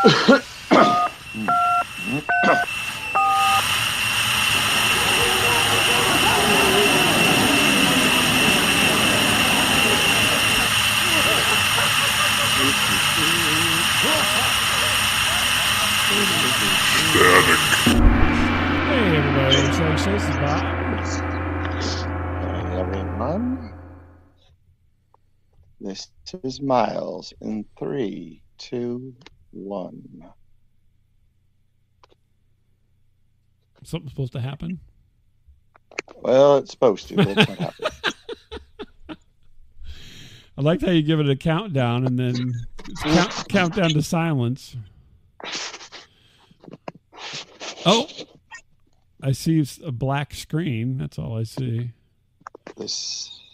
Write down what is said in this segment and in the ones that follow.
Hey everybody, so this is Bob. Hey everyone. This is Miles in 3, 2, 1. Something's supposed to happen? Well, it's supposed to. That's what happened. I liked how you give it a countdown and then count down to silence. Oh, I see a black screen. That's all I see.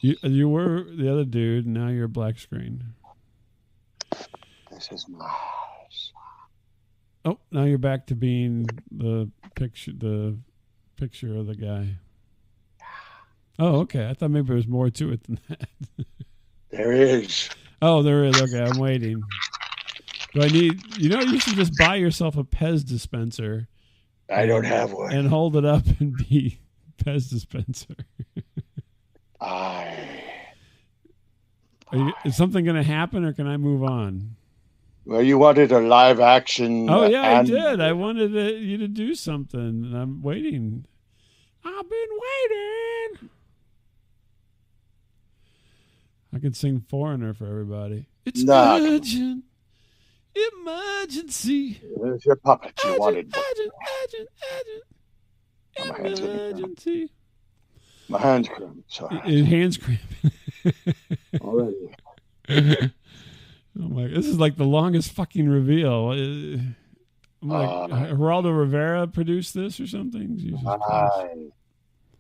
You were the other dude, and now you're a black screen. This is Miles. Oh, now you're back to being the picture of the guy. Oh, okay. I thought maybe there was more to it than that. There is. Oh, there is. Okay, I'm waiting. Do I need? You should just buy yourself a Pez dispenser. I don't have one. And hold it up and be Pez dispenser. Is something going to happen, or can I move on? Well, you wanted a live action. Oh yeah, I did. I wanted you to do something, and I'm waiting. I've been waiting. I can sing Foreigner for everybody. It's urgent. Emergency. There's your puppet you wanted. Emergency. My hand's cramping. Sorry. Hands cramping. Already. Oh my! This is like the longest fucking reveal. I'm like, Geraldo Rivera produced this or something? Jesus Christ.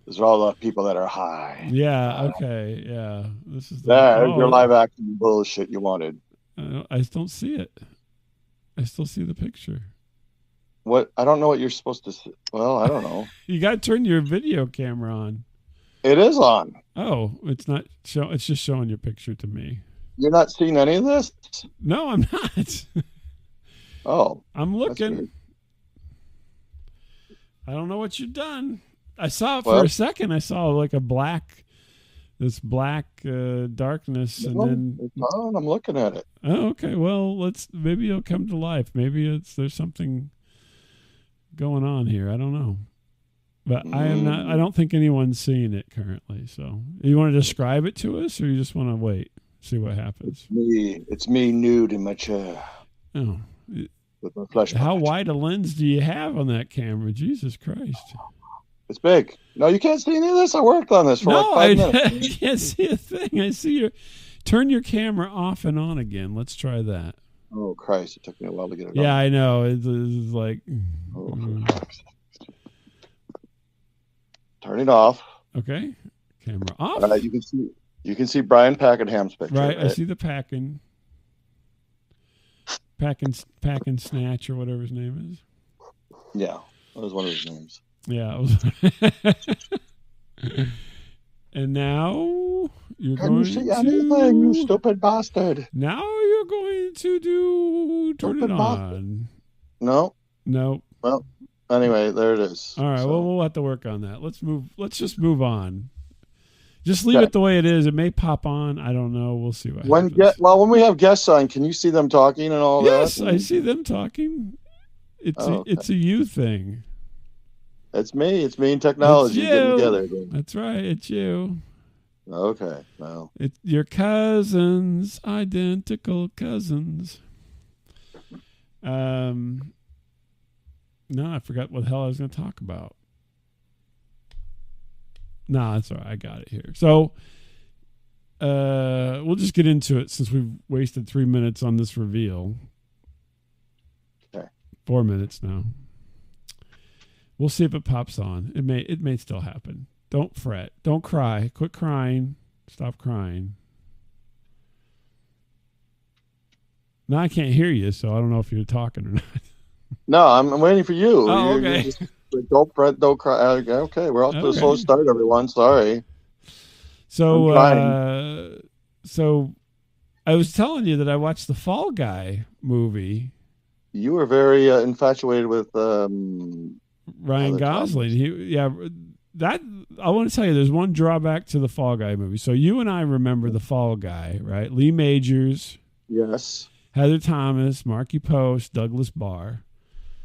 These are all the people that are high. Yeah. Okay. Yeah. This is your live action bullshit you wanted. I don't see it. I still see the picture. What? I don't know what you're supposed to see. Well, I don't know. You got to turn your video camera on. It is on. Oh, it's not show. It's just showing your picture to me. You're not seeing any of this? No, I'm not. Oh, I'm looking. I don't know what you've done. I saw it for a second. I saw like this black darkness, and then it's on. I'm looking at it. Oh, okay. Well, maybe it'll come to life. Maybe there's something going on here. I don't know. But I don't think anyone's seeing it currently. So you want to describe it to us, or you just want to wait, see what happens? It's me nude in my chair. Oh. With my flesh. How wide a lens do you have on that camera? Jesus Christ. It's big. No, you can't see any of this. I worked on this for like 5 minutes. I can't see a thing. I see turn your camera off and on again. Let's try that. Oh, Christ. It took me a while to get it on. Yeah, I know. It's like... Turn it off. Okay. Camera off. You can see Brian Packenham's picture. Right. I see the Packin Snatch or whatever his name is. Yeah. That was one of his names. Yeah. And now you're Can going you see anything, you stupid bastard? Now you're going to turn it on. No. Well, anyway, there it is. All right. So. Well, we'll have to work on that. Let's just move on. Just leave it the way it is. It may pop on. I don't know. We'll see what happens. When we have guests on, can you see them talking and all that? Yes, I see them talking. It's a you thing. It's me. It's me and technology getting together. That's right. It's you. Okay. Well, it's your cousins, identical cousins. No, I forgot what the hell I was going to talk about. No, that's all right. I got it here. So, we'll just get into it since we've wasted 3 minutes on this reveal. Okay. 4 minutes now. We'll see if it pops on. It may still happen. Don't fret. Don't cry. Quit crying. Stop crying. Now I can't hear you, so I don't know if you're talking or not. No, I'm waiting for you. Oh, okay. Don't fret, don't cry. Okay, we're off to a slow start, everyone. Sorry. So I was telling you that I watched the Fall Guy movie You were very infatuated with Ryan Gosling. That I want to tell you, there's one drawback to the Fall Guy movie. So you and I remember the Fall Guy, right? Lee Majors, Yes. Heather Thomas, Marky Post, Douglas Barr.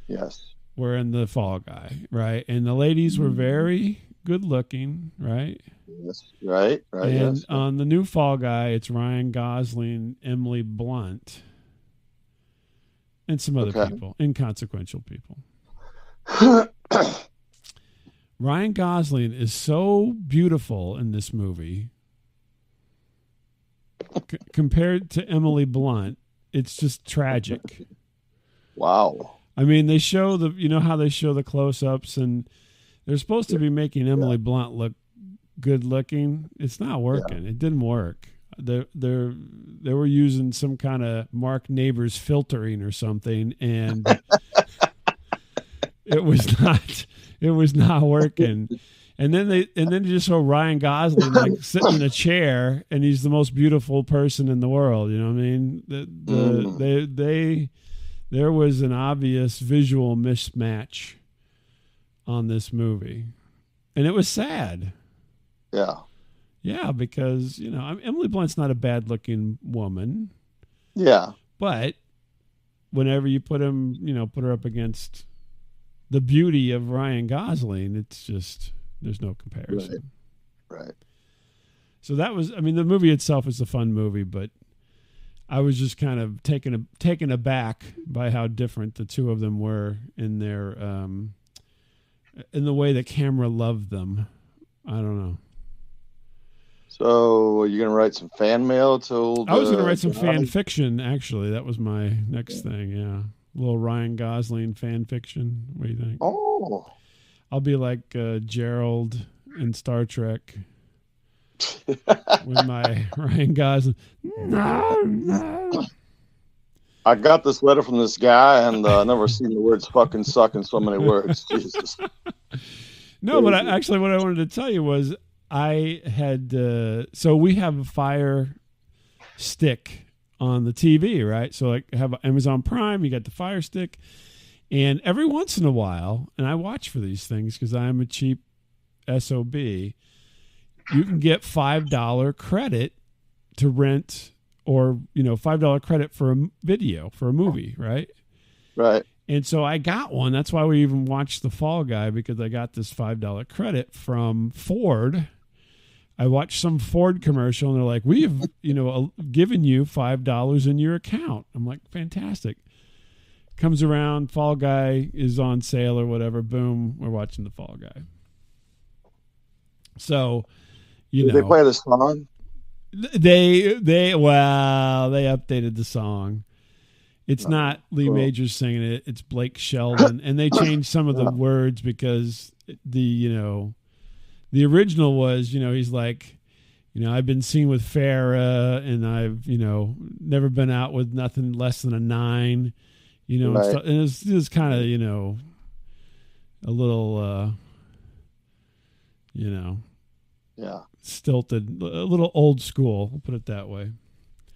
Yes. Were in the Fall Guy, right? And the ladies were very good looking, right? Yes. Right. And Yes. on the new Fall Guy, it's Ryan Gosling, Emily Blunt, and some other people, inconsequential people. Ryan Gosling is so beautiful in this movie compared to Emily Blunt. It's just tragic. Wow. I mean, they show how they show the close-ups, and they're supposed to be making Emily Blunt look good looking. It's not working. It didn't work. They were using some kind of Mark Neighbors filtering or something, and it was not working. And then they just show Ryan Gosling like sitting in a chair, and he's the most beautiful person in the world. You know what I mean? There was an obvious visual mismatch on this movie, and it was sad. Yeah. Yeah, because Emily Blunt's not a bad-looking woman. Yeah. But whenever you put her up against the beauty of Ryan Gosling, it's just there's no comparison. Right. So that was, the movie itself is a fun movie, but I was just kind of taken aback by how different the two of them were in their in the way the camera loved them. I don't know. So you're gonna write some fan mail to? I was gonna write some fan fiction. Actually, that was my next thing. Yeah, a little Ryan Gosling fan fiction. What do you think? Oh, I'll be like Gerald in Star Trek with my Ryan Gosling. No. I got this letter from this guy, and I've never seen the words "fucking" suck in so many words. Jesus. No, but what I wanted to tell you was I had so we have a Fire Stick on the TV, right? So like have Amazon Prime, you got the Fire Stick, and every once in a while, and I watch for these things because I'm a cheap SOB. You can get $5 credit to rent, or $5 credit for a video for a movie, right? Right. And so I got one. That's why we even watched The Fall Guy, because I got this $5 credit from Ford. I watched some Ford commercial, and they're like, "We have, given you $5 in your account." I'm like, "Fantastic!" Comes around, Fall Guy is on sale or whatever. Boom, we're watching The Fall Guy. So, Did they play the song? They updated the song. It's not Lee Majors singing it. It's Blake Shelton, and they changed some of the words because the original was, he's like, I've been seen with Farrah, and I've, never been out with nothing less than a 9, Right. and it was kind of, a little, stilted, a little old school. We'll put it that way.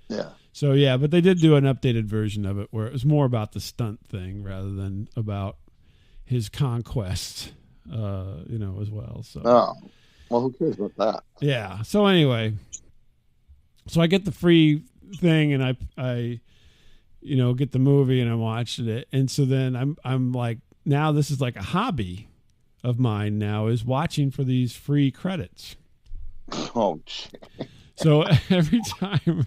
Yeah. So yeah, but they did do an updated version of it where it was more about the stunt thing rather than about his conquest, as well. So, well, who cares about that? Yeah. So anyway, so I get the free thing, and I get the movie, and I watched it, and so then I'm like, now this is like a hobby of mine now, is watching for these free credits. Oh, geez. So every time.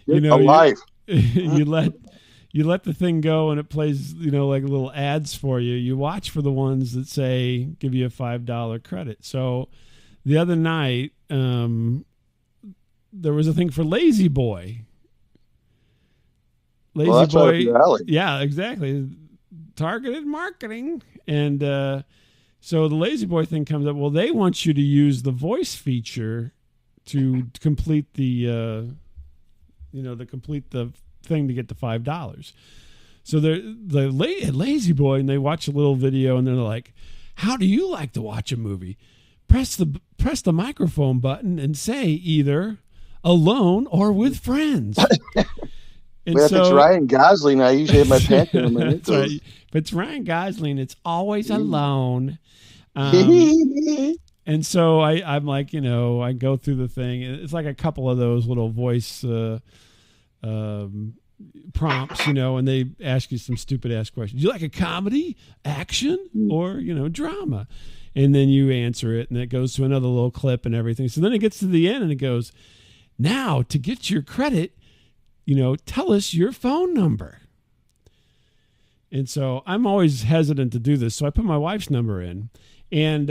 A life. You let the thing go, and it plays, like little ads for you. You watch for the ones that say give you a $5 credit. So the other night, there was a thing for Lazy Boy. Well, that's right up your alley. Yeah, exactly. Targeted marketing, and so the Lazy Boy thing comes up. Well, they want you to use the voice feature to complete the complete the thing to get the $5. So they're Lazy Boy, and they watch a little video, and they're like, "How do you like to watch a movie? Press the microphone button and say either alone or with friends." And Well, if it's Ryan Gosling, I usually have my pants in my that's right. If it's Ryan Gosling, it's always alone. And so I'm like, I go through the thing. It's like a couple of those little voice prompts, and they ask you some stupid ass questions. Do you like a comedy, action, or, drama? And then you answer it, and it goes to another little clip and everything. So then it gets to the end, and it goes, now, to get your credit, tell us your phone number. And so I'm always hesitant to do this. So I put my wife's number in. And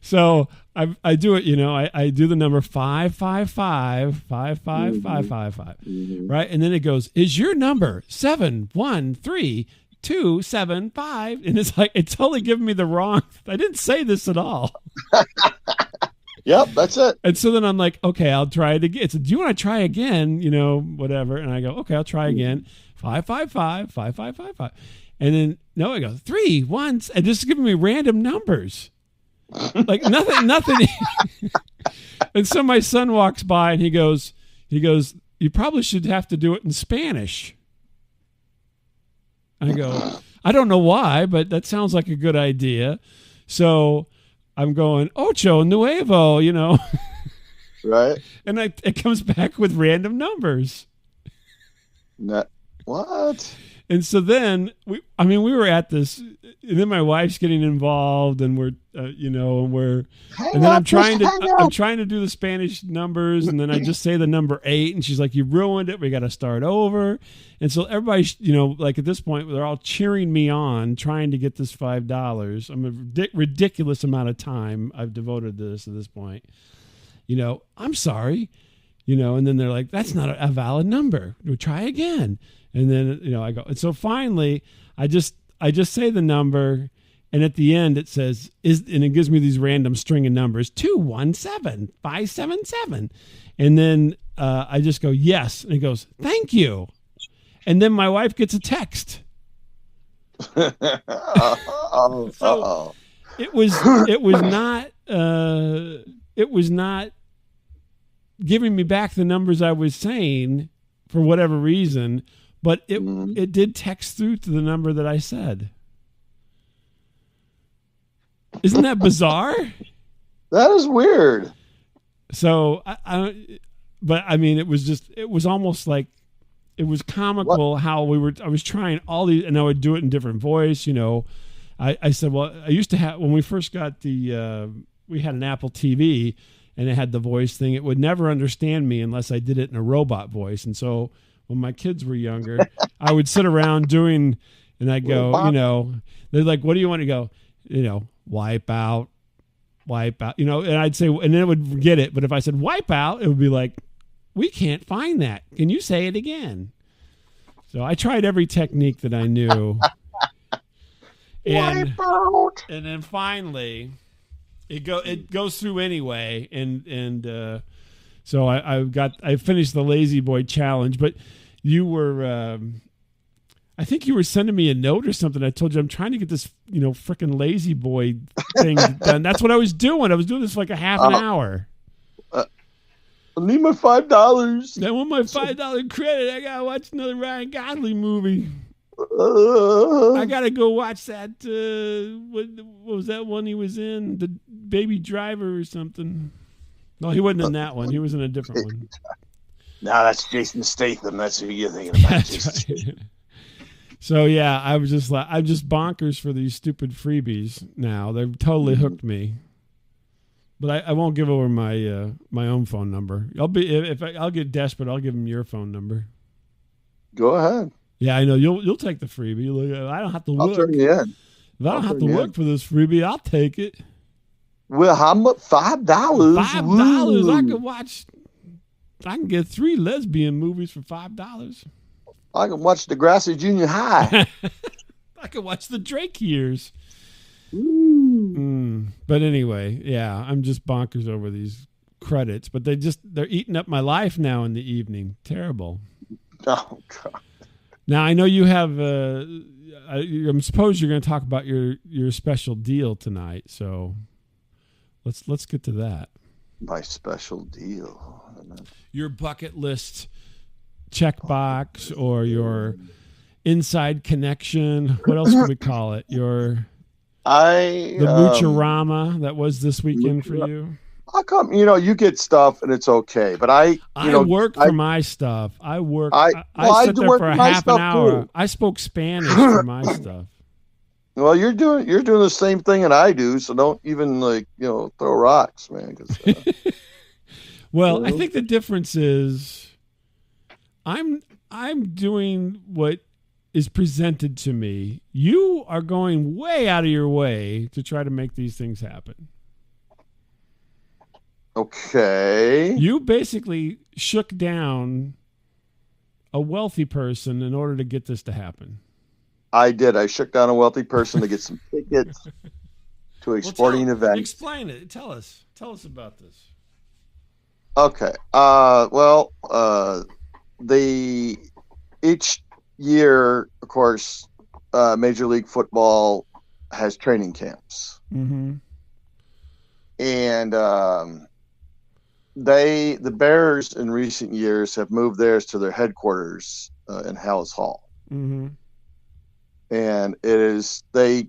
so I do it, I do the number 555-555-555, right? And then it goes, is your number 713-275? And it's like, it's totally giving me the wrong, I didn't say this at all. Yep, that's it. And so then I'm like, okay, I'll try it again. So do you want to try again? Whatever. And I go, okay, I'll try again. 555-5555. And then, no, it goes 3 once. And just giving me random numbers. Like nothing. And so my son walks by and he goes, you probably should have to do it in Spanish. I go, I don't know why, but that sounds like a good idea. So I'm going, ocho nuevo, Right. And it comes back with random numbers. What? And so then we were at this, and then my wife's getting involved, and we're, I'm trying to do the Spanish numbers, and then I just say the number 8, and she's like, you ruined it. We got to start over. And so everybody, like at this point, they're all cheering me on, trying to get this $5. I'm a ridiculous amount of time I've devoted to this at this point. I'm sorry, and then they're like, that's not a valid number. We'll try again. And then, I go, and so finally I just say the number, and at the end it says, and it gives me these random string of numbers, 217-577. And then I just go, yes. And it goes, thank you. And then my wife gets a text. So it was not giving me back the numbers I was saying for whatever reason, but it did text through to the number that I said. Isn't that bizarre? That is weird. So it was almost like, it was comical how I was trying all these, and I would do it in different voice. I said, well, I used to have, when we first got we had an Apple TV and it had the voice thing. It would never understand me unless I did it in a robot voice. And so when my kids were younger, I would sit around doing, and I'd go, they're like, what do you want to go? Wipe out, and I'd say, and then it would get it. But if I said wipe out, it would be like, we can't find that. Can you say it again? So I tried every technique that I knew. And then finally it goes through anyway. And so I finished the Lazy Boy challenge, but you were, I think you were sending me a note or something. I told you I'm trying to get this, frickin' Lazy Boy thing done. That's what I was doing. I was doing this for like a half an hour. I need my $5. I want my $5 credit. I gotta watch another Ryan Gosling movie. I gotta go watch that. What was that one he was in? The Baby Driver or something. No, he wasn't in that one. He was in a different one. No, that's Jason Statham. That's who you're thinking about. That's right. So yeah, I'm just bonkers for these stupid freebies now. They've totally hooked me. But I won't give over my my own phone number. I'll get desperate, I'll give them your phone number. Go ahead. Yeah, I know you'll take the freebie. I don't have to look. I'll turn you in. If I don't have to look for this freebie, I'll take it. Well, how much? $5. $5. I can get 3 lesbian movies for $5. I can watch Degrassi Junior High. I can watch the Drake years. Ooh. But anyway, yeah, I'm just bonkers over these credits, but they're eating up my life now in the evening. Terrible. Oh God. Now I know you have. I suppose you're going to talk about your special deal tonight. So let's get to that. My special deal. Your bucket list checkbox or your inside connection. What else can we call it? The Moocherama that was this weekend for you. How come you get stuff and it's okay, but I work for my stuff. I sit there for a half an hour. Too. I spoke Spanish for my stuff. Well, you're doing the same thing that I do, so don't even throw rocks, man. Well, I think the difference is I'm doing what is presented to me. You are going way out of your way to try to make these things happen. Okay. You basically shook down a wealthy person in order to get this to happen. I did. I shook down a wealthy person to get some tickets to a sporting event. Explain it. Tell us about this. Okay. Each year, of course, Major League Football has training camps. Mm-hmm. And the Bears in recent years have moved theirs to their headquarters in Hallis Hall. Mm-hmm. And it is due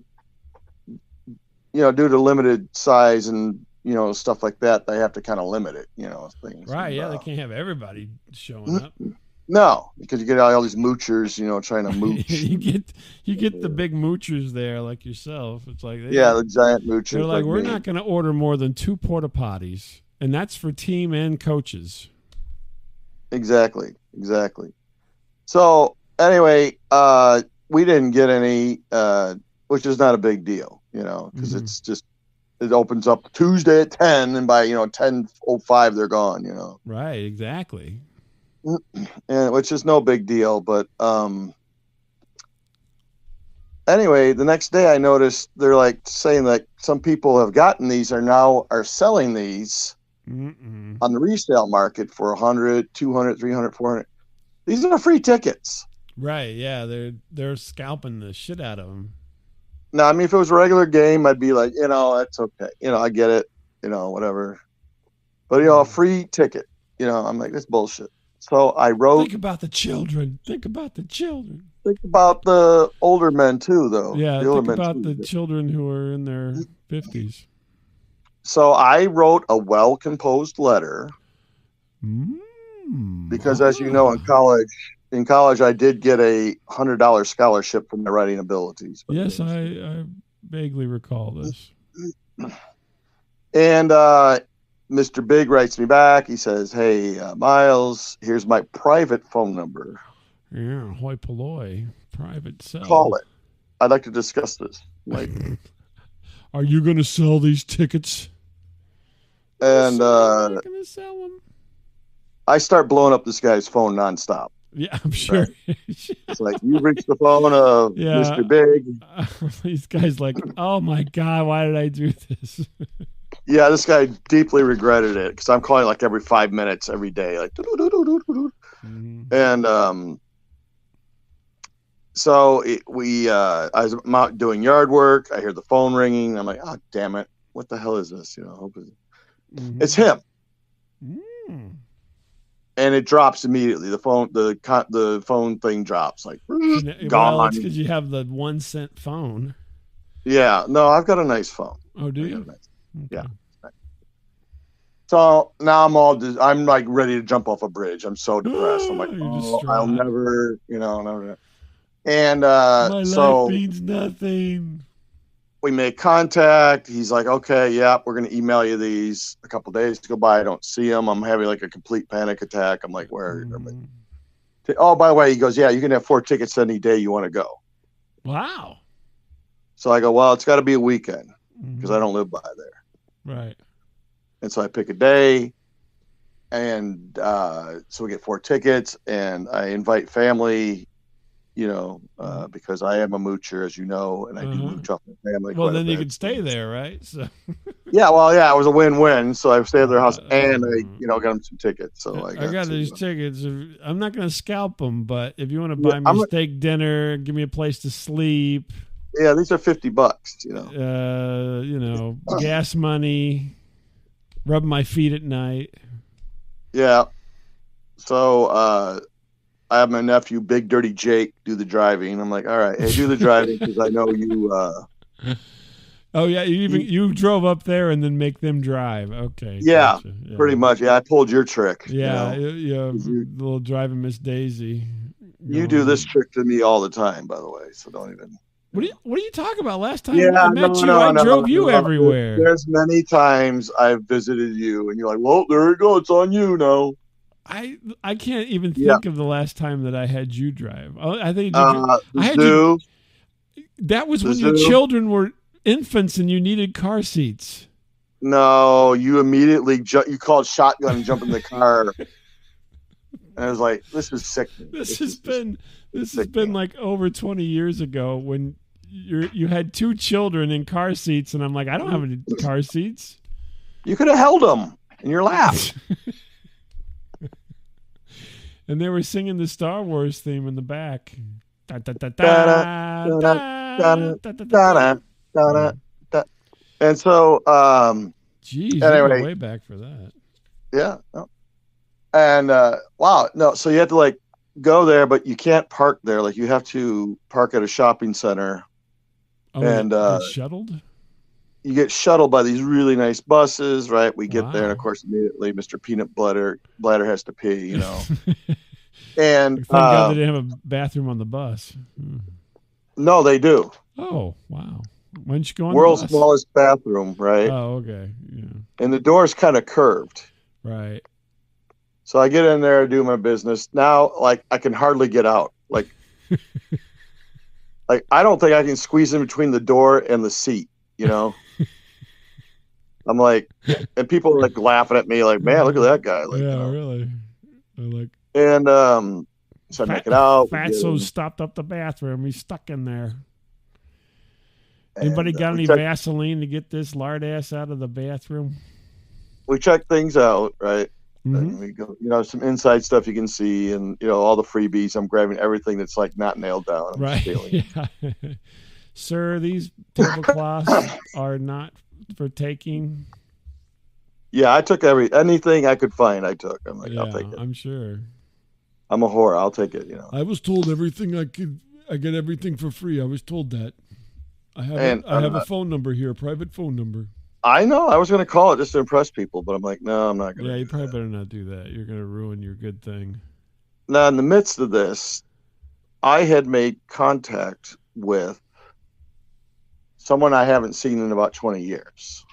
to limited size and stuff like that, they have to kind of limit it, things. Right? Yeah, they can't have everybody showing up. No, because you get all these moochers, trying to mooch. you get the big moochers there, like yourself. It's like the giant moochers. They're like we're not going to order more than 2 porta potties, and that's for team and coaches. Exactly. So anyway, we didn't get any, which is not a big deal, because it's just it opens up Tuesday at 10, and by 10:05 they're gone. Right, exactly. And which is no big deal, but anyway, the next day I noticed they're like saying that some people have gotten these are selling these on the resale market for 100, 200, 300, 400. These are free tickets. Right, yeah, they're scalping the shit out of them. No, I mean, if it was a regular game, I'd be like, that's okay. I get it, whatever. But, a free ticket, I'm like, that's bullshit. So I wrote. Think about the children. Think about the older men, too, though. Yeah, think about the children who are in their 50s. So I wrote a well-composed letter. Because, as you know, in college, I did get a $100 scholarship for my writing abilities. Yes, I vaguely recall this. And Mr. Big writes me back. He says, "Hey, Miles, here's my private phone number. Yeah, hoi polloi, private cell. Call it. I'd like to discuss this. Like, are you going to sell these tickets?" And I'm not going to sell them. I start blowing up this guy's phone nonstop. Yeah, I'm sure. Right. It's like, you reached the phone of Mr. Big. These guys like, oh my God, why did I do this? Yeah, this guy deeply regretted it because I'm calling like every 5 minutes every day, like, and so I was out doing yard work. I hear the phone ringing. I'm like, oh damn it, what the hell is this? It's him. And it drops immediately. The phone thing drops like gone. Well, it's because you have the 1 cent phone. Yeah, no, I've got a nice phone. Oh, do you? Okay. Yeah. So now I'm like ready to jump off a bridge. I'm so depressed. I'm like, I'll never, never. And my life means nothing. We make contact. He's like, okay, yeah, we're going to email you these. A couple days go by. I don't see them. I'm having like a complete panic attack. I'm like, where? Oh, by the way, he goes, yeah, you can have 4 tickets any day you want to go. Wow. So I go, well, it's got to be a weekend because I don't live by there. Right. And so I pick a day, and so we get 4 tickets, and I invite family, because I am a moocher, as you know, and I do mooch off my family. Well, then you can stay there, right? So. Yeah, it was a win-win. So I stayed at their house, and I, got them some tickets. So I got these tickets. I'm not going to scalp them, but if you want to buy me steak dinner, give me a place to sleep. Yeah, these are $50. Gas money. rubbing my feet at night. Yeah. So I have my nephew, Big Dirty Jake, do the driving. I'm like, all right, hey, do the driving because I know you. Oh yeah, you drove up there and then make them drive. Okay. Yeah, gotcha. Yeah. pretty much. Yeah, I pulled your trick. Yeah, you know? little driving Miss Daisy. You do this trick to me all the time, by the way. So don't even. What are you talking about? Last time I met you, I drove you everywhere. There's many times I've visited you, and you're like, "Well, there you go. It's on you now." I can't even think of the last time that I had you drive. I think that was when your children were infants and you needed car seats. No, you immediately you called shotgun and jumped in the car. And I was like, "This is sick." This has been like over 20 years ago when you had two children in car seats, and I'm like, I don't have any car seats. You could have held them in your lap. And they were singing the Star Wars theme in the back. And so, geez, anyway, way back for that. Yeah. And wow, no. So you have to like go there, but you can't park there. Like you have to park at a shopping center. Oh, and get shuttled. You get shuttled by these really nice buses, right? We get there, and of course, immediately, Mr. Peanut Bladder has to pee, you know. And thank God they didn't have a bathroom on the bus. No, they do. Oh, wow! Why didn't you go on World's the bus? smallest bathroom, right? Oh, okay. Yeah. And the door's kind of curved. Right. So I get in there, do my business. Now, like I can hardly get out. Like, like I don't think I can squeeze in between the door and the seat. You know. I'm like, and people are like laughing at me, like, man, look at that guy. Like, yeah, you know. Really. They're like, and so I make it out. Fatso stopped up the bathroom. He's stuck in there. Anybody got any Vaseline to get this lard ass out of the bathroom? We check things out, right? Mm-hmm. And we go, you know, some inside stuff you can see, and you know, all the freebies. I'm grabbing everything that's like not nailed down. I'm right. Yeah. Sir, these tablecloths are not for taking. Yeah, I took anything I could find. I took. I'm like, I'll take it. I'm sure. I'm a whore. I'll take it. You know. I was told everything I could. I get everything for free. I was told that. I have a phone number here, a private phone number. I know. I was going to call it just to impress people, but I'm like, no, I'm not going to. Yeah, you probably better not do that. You're going to ruin your good thing. Now, in the midst of this, I had made contact with someone I haven't seen in about 20 years.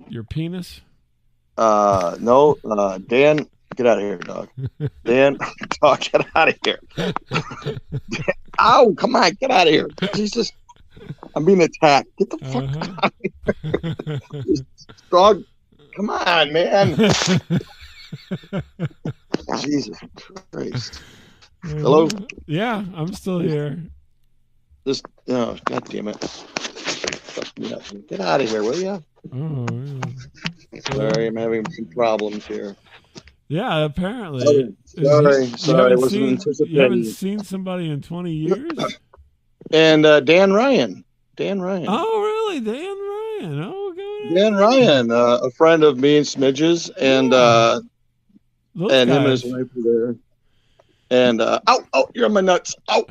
Your penis? No, Dan, get out of here, dog. Dan, dog, get out of here. Ow, come on, get out of here. Jesus, I'm being attacked. Get the fuck out of here. Dog, come on, man. Jesus Christ. Hello? Yeah, I'm still here. God damn it. Get out of here, will you? Oh, yeah. Sorry, I'm having some problems here. Yeah, apparently. Sorry. You haven't seen somebody in 20 years? And Dan Ryan. Oh, really? Dan Ryan. Oh, go ahead. Dan Ryan, a friend of me and Smidge's, and him and his wife were there. And ow, you're on my nuts. Ow.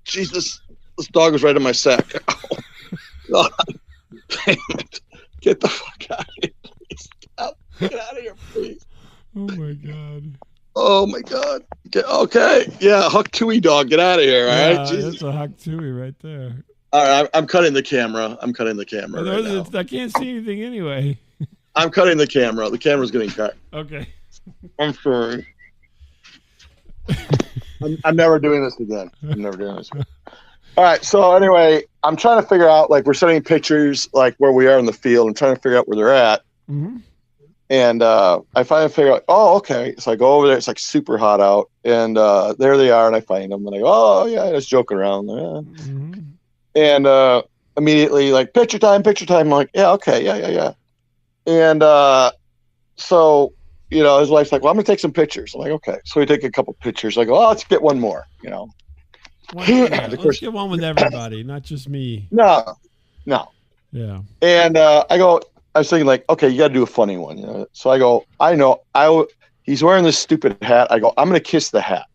Jesus, this dog was right in my sack. God damn it. Get the fuck out of here, please. Get out of here, please. Oh my god. Okay. Yeah, Huck Tui dog, get out of here, all right? Jesus. That's a Huck Tui right there. All right, I'm cutting the camera. Right now. I can't see anything anyway. I'm cutting the camera. The camera's getting cut. Okay. I'm sorry. I'm never doing this again. All right. So anyway, I'm trying to figure out, like, we're sending pictures, like, where we are in the field. I'm trying to figure out where they're at. Mm-hmm. And I finally figure out, oh, okay. So I go over there. It's like super hot out. And there they are. And I find them. And I go, oh, yeah, just joking around. Yeah. Mm-hmm. And immediately, like, picture time. I'm like, yeah, okay. Yeah. And so, you know, his wife's like, well, I'm going to take some pictures. I'm like, okay. So we take a couple pictures. I go, oh, let's get one more, you know. Let's get one with everybody, not just me. No, No. Yeah. And I was thinking like, okay, you got to do a funny one. You know? So I go, he's wearing this stupid hat. I go, I'm going to kiss the hat.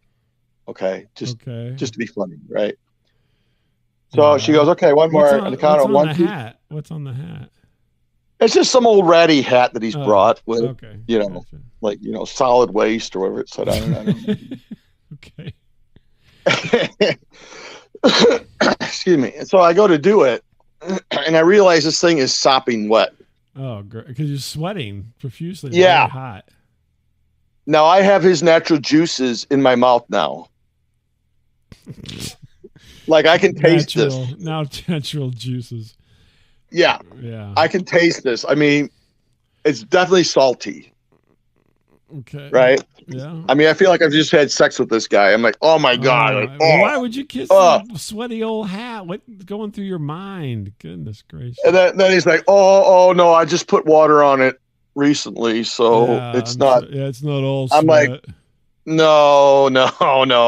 Okay. Just to be funny. Right. So she goes, okay, one more. On the count of one, two. What's on the hat? It's just some old ratty hat that he's brought with, gotcha. like, solid waste or whatever it said. I don't know. Okay. Excuse me. And so I go to do it, and I realize this thing is sopping wet. Oh, great. Because you're sweating profusely. Yeah. Very hot. Now I have his natural juices in my mouth now. Like I can taste this. Now natural juices. Yeah. Yeah. I can taste this. I mean, it's definitely salty. Okay. Right? Yeah. I mean, I feel like I've just had sex with this guy. I'm like, oh my God. Why would you kiss a sweaty old hat? What's going through your mind? Goodness gracious. And then he's like, oh no, I just put water on it recently, so it's not. It's not all I'm sweat. like, no.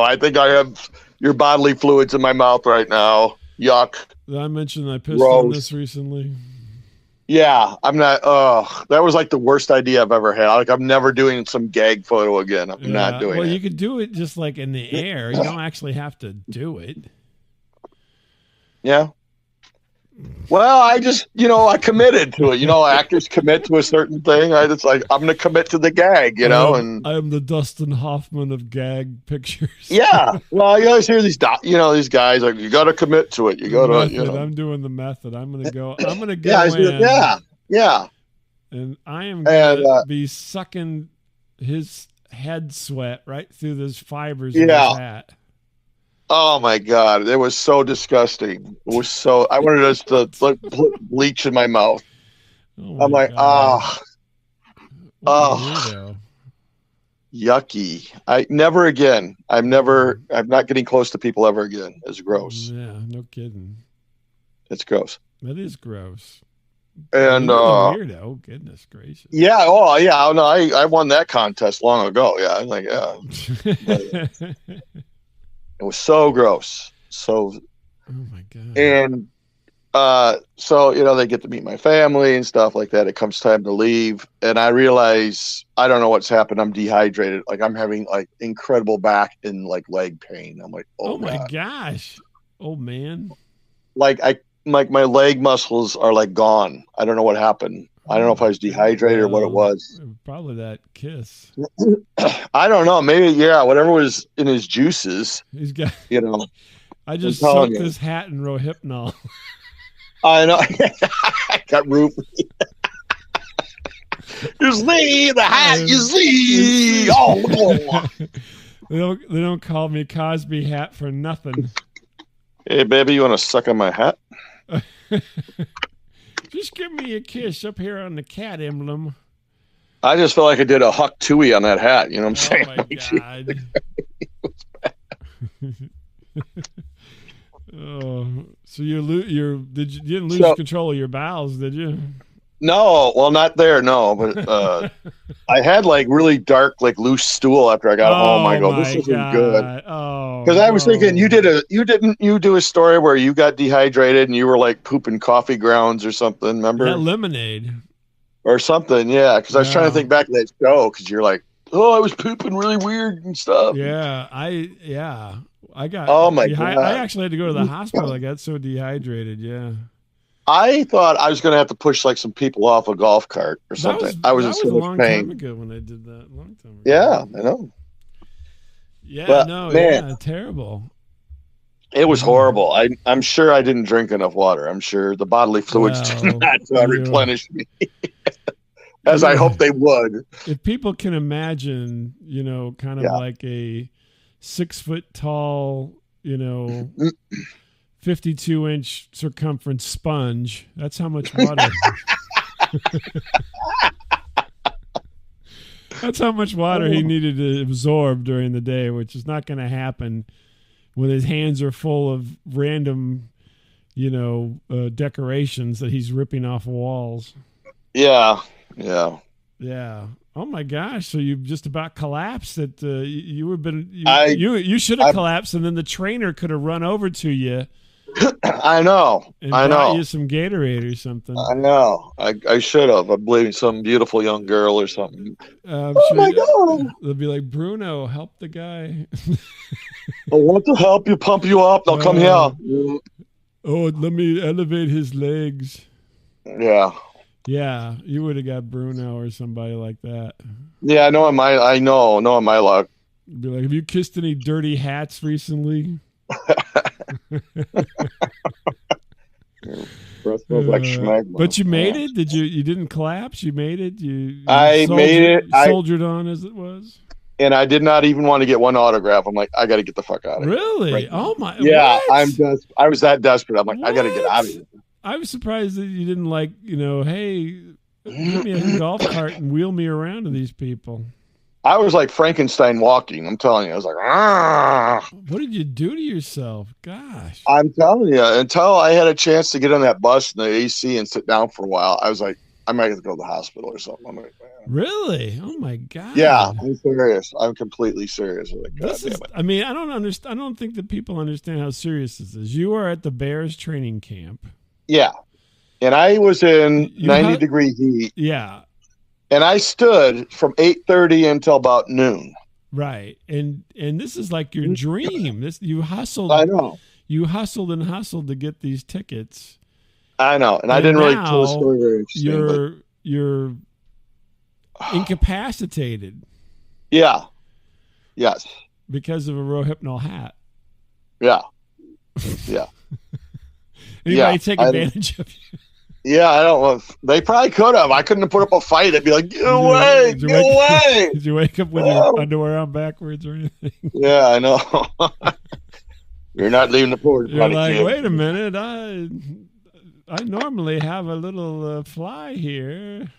I think I have your bodily fluids in my mouth right now. Yuck. Did I mention I pissed on this recently? Yeah, I'm not. That was like the worst idea I've ever had. Like, I'm never doing some gag photo again. I'm not doing it. Well, you could do it just like in the air. You don't actually have to do it. Yeah. Well, I just, I committed to it. Actors commit to a certain thing. It's like, I'm going to commit to the gag, and I am the Dustin Hoffman of gag pictures. Yeah. Well, you always hear these guys like, you got to commit to it. You got to, I'm doing the method. I'm going to go in. Yeah. And I am going to be sucking his head sweat right through those fibers of his hat. Oh my God. It was so disgusting. It was so, I wanted us to put bleach in my mouth. I'm like, yucky. Never again. I'm not getting close to people ever again. It's gross. Yeah, no kidding. It's gross. That is gross. And weirdo, goodness gracious. Yeah, no, I won that contest long ago. Yeah, I'm like, it was so gross. So, oh my God. And so they get to meet my family and stuff like that. It comes time to leave, and I realize I don't know what's happened. I'm dehydrated. Like I'm having like incredible back and like leg pain. I'm like, oh my gosh, old man. Like my leg muscles are like gone. I don't know what happened. I don't know if I was dehydrated or what it was. Probably that kiss. I don't know. Maybe, whatever was in his juices. He's got, I just soaked his hat in Rohypnol. I know. I got roofied. You see the hat, you see. Oh. They don't call me Cosby Hat for nothing. Hey, baby, you want to suck on my hat? Just give me a kiss up here on the cat emblem. I just felt like I did a Huck Tui on that hat. You know what I'm saying? Oh my God. So you didn't lose control of your bowels, did you? No, well, not there, no. But I had like really dark, like loose stool after I got home. I go, this isn't good. Oh, because I was thinking you do a story where you got dehydrated and you were like pooping coffee grounds or something. Remember that lemonade or something? Yeah, because I was trying to think back to that show because you're like, oh, I was pooping really weird and stuff. Yeah, I got. Oh my God! I actually had to go to the hospital. I got so dehydrated. Yeah. I thought I was going to have to push like some people off a golf cart or something. I was in so much pain. A long time ago when I did that. Long time ago. Yeah, I know. Yeah, but, no, man, terrible. It was horrible. I'm sure I didn't drink enough water. I'm sure the bodily fluids did not replenish me as I hope they would. If people can imagine, kind of like a 6 foot tall, 52-inch circumference sponge. That's how much water. That's how much water he needed to absorb during the day, which is not going to happen when his hands are full of random, decorations that he's ripping off walls. Yeah. Oh my gosh! So you just about collapsed. That you should have collapsed, and then the trainer could have run over to you I know. and I brought know. you some Gatorade or something. I know. I should have. I believe some beautiful young girl or something. I'm Oh sure my God. they'll be like, Bruno, help the guy. I want to help you, pump you up. They'll come here. Oh, let me elevate his legs. Yeah. Yeah, you would have got Bruno or somebody like that. Yeah, I know my luck. Be like, have you kissed any dirty hats recently? Breath smells like schmegma. But you made it? Did you? You didn't collapse? You made it? You I made it. Soldiered on as it was? And I did not even want to get one autograph. I'm like, I got to get the fuck out of here. Really? Right. Oh my! Yeah, what? I was that desperate. I'm like, what? I got to get out of here. I was surprised that you didn't like, hey, get me a golf cart and wheel me around to these people. I was like Frankenstein walking. I'm telling you. I was like, ah. What did you do to yourself? Gosh. I'm telling you. Until I had a chance to get on that bus in the AC and sit down for a while, I was like, I might have to go to the hospital or something. I'm like, man. Really? Oh my God. Yeah, I'm serious. I'm completely serious. Like, this is, I mean, I don't understand. I don't think that people understand how serious this is. You are at the Bears training camp. Yeah. And I was in 90-degree heat. Yeah. And I stood from 8:30 until about noon. Right. And this is like your dream. You hustled. I know. You hustled and hustled to get these tickets. I know. And I didn't really tell the story very interesting. You're incapacitated. Yeah. Yes. Because of a Rohypnol hat. Yeah. Yeah. Anybody take advantage of you? Yeah, I don't know. They probably could have. I couldn't have put up a fight. I'd be like, get away, get away. Did you wake up with your underwear on backwards or anything? Yeah, I know. You're not leaving the porch. You're like, wait a minute. I normally have a little fly here.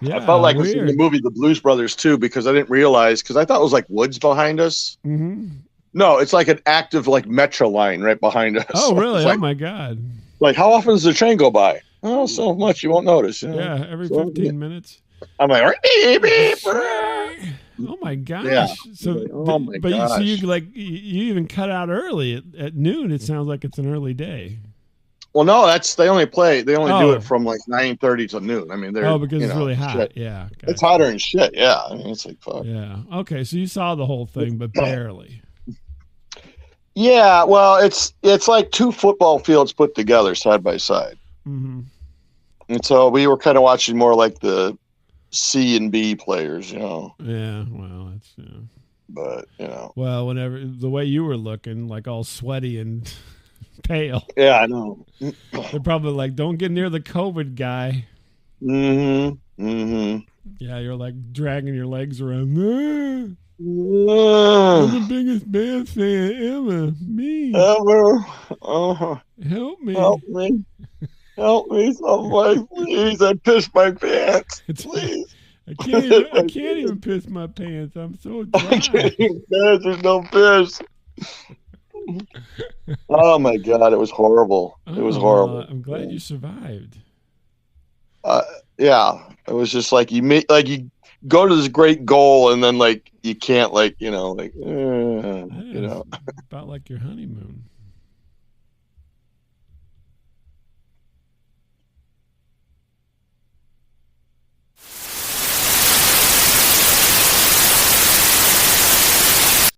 Yeah, I felt like I was in the movie The Blues Brothers too, because I didn't realize, because I thought it was like woods behind us. Mm-hmm. No, it's like an active like metro line right behind us. Oh, really? Like, oh my God. Like, how often does the train go by? Oh, so much you won't notice. You know? Yeah, every 15 minutes. I'm like, beep, beep. Oh my gosh! Yeah. So, oh my gosh. So you even cut out early at noon. It sounds like it's an early day. Well, no, they only do it from like 9:30 to noon. I mean, they're because it's really hot. Shit. Yeah, gotcha. It's hotter than shit. Yeah, I mean, it's like fuck. Yeah. Okay, so you saw the whole thing, but barely. Yeah, well, it's like two football fields put together side by side. Mm-hmm. And so we were kind of watching more like the C and B players, you know. Yeah, well, that's But you know. Well, whenever the way you were looking, like all sweaty and pale. Yeah, I know. They're probably like, "Don't get near the COVID guy." Mm-hmm. Mm-hmm. Yeah, you're like dragging your legs around. I'm the biggest band fan ever. Me. Ever. Help me. Help me. Help me, somebody, please. I pissed my pants. Please. I can't even piss my pants. I'm so dry. I can't even piss. There's no piss. Oh my God, it was horrible. It was horrible. I'm glad you survived. Yeah. It was just like you go to this great goal and then like you can't, like, you know, like you know. About like your honeymoon.